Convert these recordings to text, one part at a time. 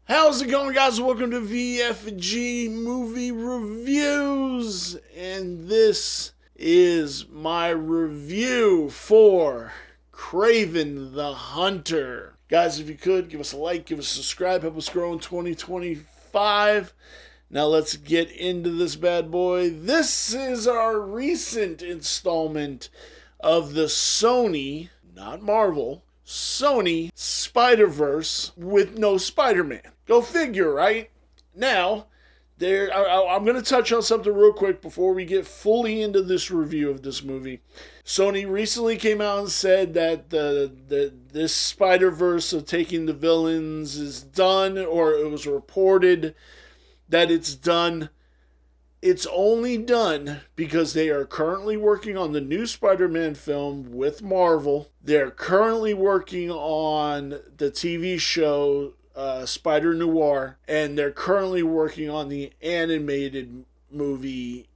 How's it going, guys? Welcome to VFG Movie Reviews, and this is my review for Kraven the Hunter. Guys, if you could, give us a like, give us a subscribe, help us grow in 2025. Now let's get into this bad boy. This is our recent installment of the Sony, not Marvel, Sony Spider-Verse with no Spider-Man. Go figure, right? Now, I'm going to touch on something real quick before we get fully into this review of this movie. Sony recently came out and said that this Spider-Verse of taking the villains is done, or it was reported that it's done. It's only done because they are currently working on the new Spider-Man film with Marvel. They're currently working on the TV show Spider Noir, and they're currently working on the animated movie,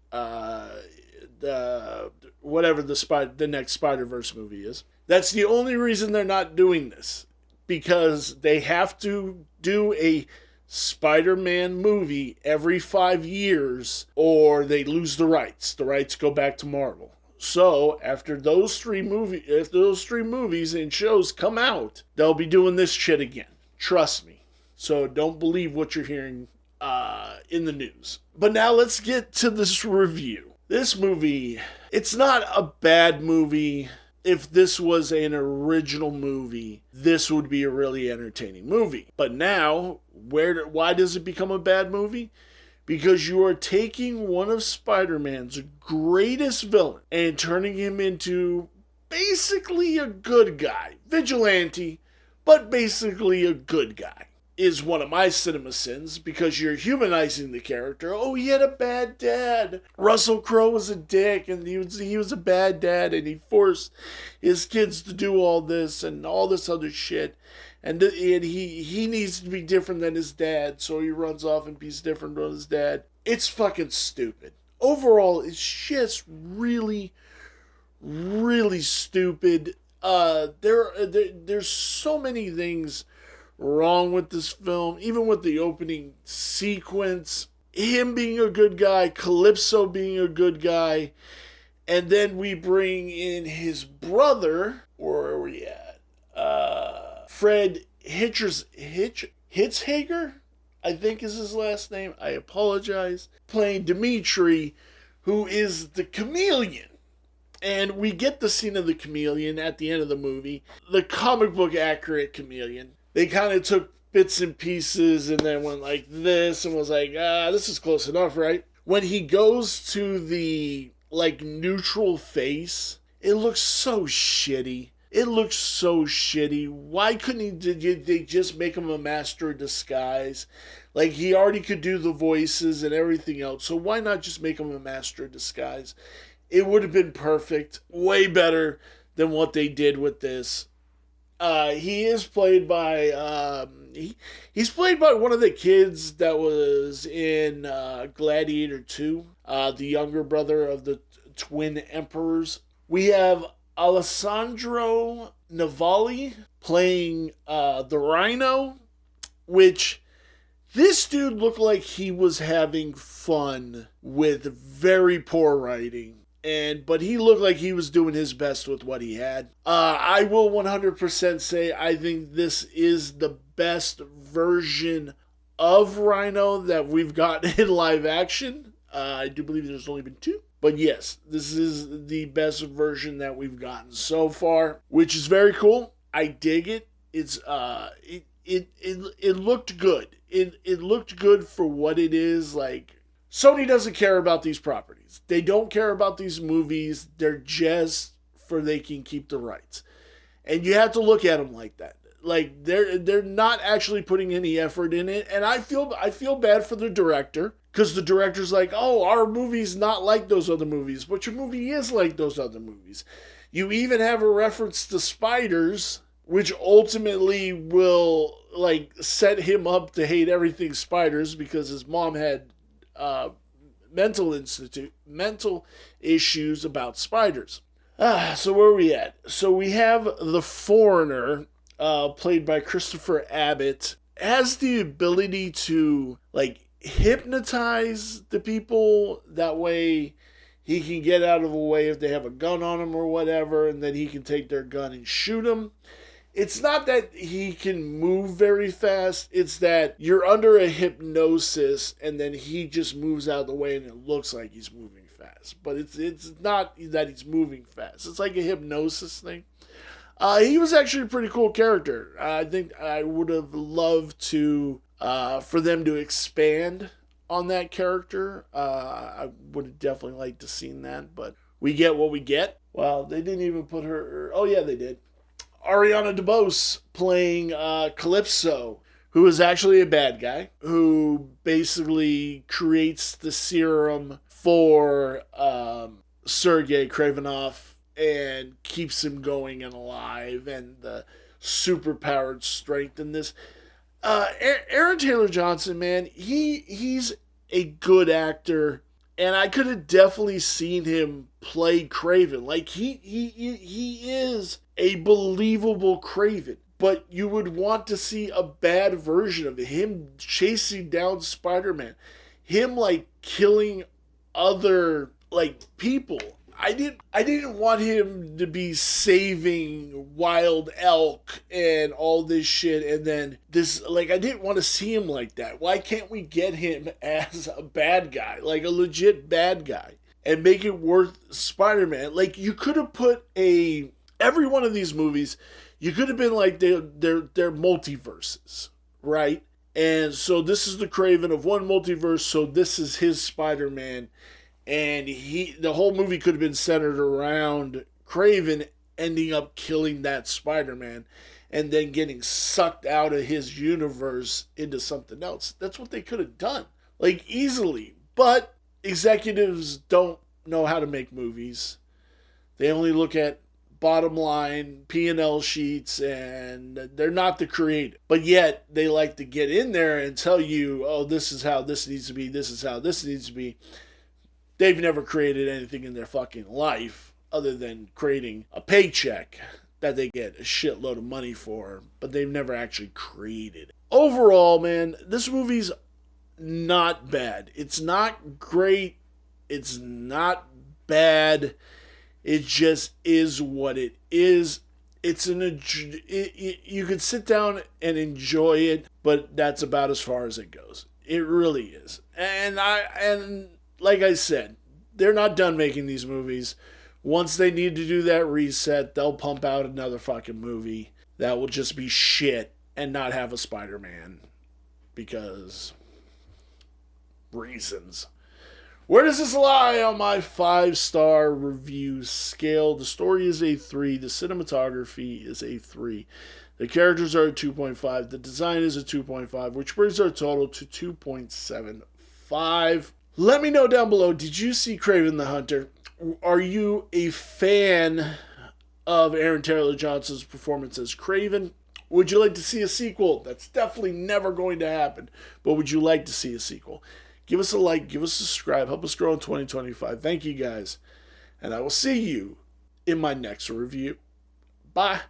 whatever the next Spider-Verse movie is. That's the only reason they're not doing this, because they have to do a Spider-Man movie every 5 years or they lose the rights. The rights go back to Marvel. So after those three movies and shows come out, they'll be doing this shit again. Trust me. So don't believe what you're hearing in the news. But now let's get to this review. This movie, it's not a bad movie. If this was an original movie, this would be a really entertaining movie. But now, why does it become a bad movie? Because you are taking one of Spider-Man's greatest villains and turning him into basically a good guy. Vigilante, but basically a good guy. Is one of my cinema sins, because you're humanizing the character. Oh, he had a bad dad. Russell Crowe was a dick, and he was a bad dad, and he forced his kids to do all this and all this other shit. And he needs to be different than his dad, so he runs off and he's different from his dad. It's fucking stupid. Overall, it's just really, really stupid. There's so many things wrong with this film, even with the opening sequence, him being a good guy, Calypso being a good guy, and then we bring in his brother, where are we at? Fred Hitzhager, I think is his last name. I apologize. Playing Dimitri, who is the chameleon. And we get the scene of the chameleon at the end of the movie. The comic book accurate chameleon. They kind of took bits and pieces and then went like this and was like, this is close enough, right? When he goes to the, neutral face, it looks so shitty. Why couldn't they just make him a master of disguise? Like, he already could do the voices and everything else, so why not just make him a master of disguise? It would have been perfect. Way better than what they did with this. He is played by, he's played by one of the kids that was in Gladiator 2, the younger brother of the twin emperors. We have Alessandro Navalli playing the Rhino, which this dude looked like he was having fun with very poor writing. But he looked like he was doing his best with what he had. I will 100% say I think this is the best version of Rhino that we've gotten in live action. I do believe there's only been 2. But yes, this is the best version that we've gotten so far, which is very cool. I dig it. It's it looked good. It looked good for what it is. Like, Sony doesn't care about these properties. They don't care about these movies. They're just for they can keep the rights. And you have to look at them like that. Like, they're not actually putting any effort in it. And I feel bad for the director, because the director's like, oh, our movie's not like those other movies. But your movie is like those other movies. You even have a reference to spiders, which ultimately will, set him up to hate everything spiders, because his mom had mental issues about spiders. So where are we at? So we have the Foreigner, played by Christopher Abbott, has the ability to like hypnotize the people. That way he can get out of the way if they have a gun on him or whatever, and then he can take their gun and shoot them. It's not that he can move very fast. It's that you're under a hypnosis and then he just moves out of the way and it looks like he's moving fast. But it's not that he's moving fast. It's like a hypnosis thing. He was actually a pretty cool character. I think I would have loved to for them to expand on that character. I would have definitely liked to seen that, but we get what we get. Well, they didn't even put her. Oh yeah, they did. Ariana DeBose playing Calypso, who is actually a bad guy, who basically creates the serum for Sergei Kravenov and keeps him going and alive, and the superpowered strength in this. Aaron Taylor Johnson, man, he's a good actor, and I could have definitely seen him play Kraven. Like he is a believable Kraven, but you would want to see a bad version of it. Him chasing down Spider-Man, him like killing other like people. I didn't want him to be saving wild elk and all this shit, and then this, like, I didn't want to see him like that. Why can't we get him as a bad guy, like a legit bad guy, and make it worth Spider-Man? Like, you could have put every one of these movies, you could have been like they're multiverses, right? And so this is the Kraven of one multiverse, so this is his Spider-Man. And the whole movie could have been centered around Kraven ending up killing that Spider-Man and then getting sucked out of his universe into something else. That's what they could have done, like, easily. But executives don't know how to make movies. They only look at bottom line P&L sheets, and they're not the creative. But yet they like to get in there and tell you, oh, this is how this needs to be, this is how this needs to be. They've never created anything in their fucking life other than creating a paycheck that they get a shitload of money for, but they've never actually created it. Overall, man, this movie's not bad. It's not great. It's not bad. It just is what it is. You could sit down and enjoy it, but that's about as far as it goes. It really is. And like I said, they're not done making these movies. Once they need to do that reset, they'll pump out another fucking movie that will just be shit and not have a Spider-Man. Because reasons. Where does this lie on my 5-star review scale? The story is a 3. The cinematography is a 3. The characters are a 2.5. The design is a 2.5, which brings our total to 2.75. Let me know down below, did you see Kraven the Hunter? Are you a fan of Aaron Taylor Johnson's performance as Kraven? Would you like to see a sequel? That's definitely never going to happen. But would you like to see a sequel? Give us a like, give us a subscribe, help us grow in 2025. Thank you guys. And I will see you in my next review. Bye.